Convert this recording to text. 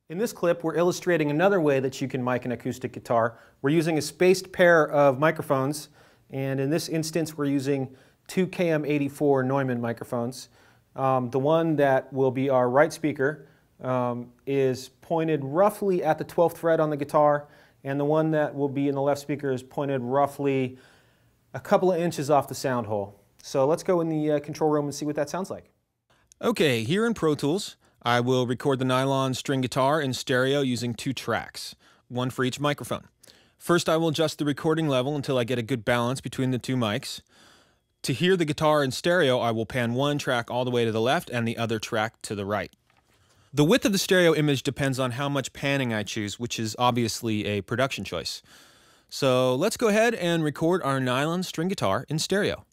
In this clip, we're illustrating another way that you can mic an acoustic guitar. We're using a spaced pair of microphones, and in this instance we're using two KM84 Neumann microphones. The one that will be our right speaker is pointed roughly at the 12th fret on the guitar, and the one that will be in the left speaker is pointed roughly a couple of inches off the sound hole. So let's go in the control room and see what that sounds like. Okay, here in Pro Tools, I will record the nylon string guitar in stereo using 2 tracks, one for each microphone. First, I will adjust the recording level until I get a good balance between the 2 mics. To hear the guitar in stereo, I will pan one track all the way to the left and the other track to the right. The width of the stereo image depends on how much panning I choose, which is obviously a production choice. So let's go ahead and record our nylon string guitar in stereo.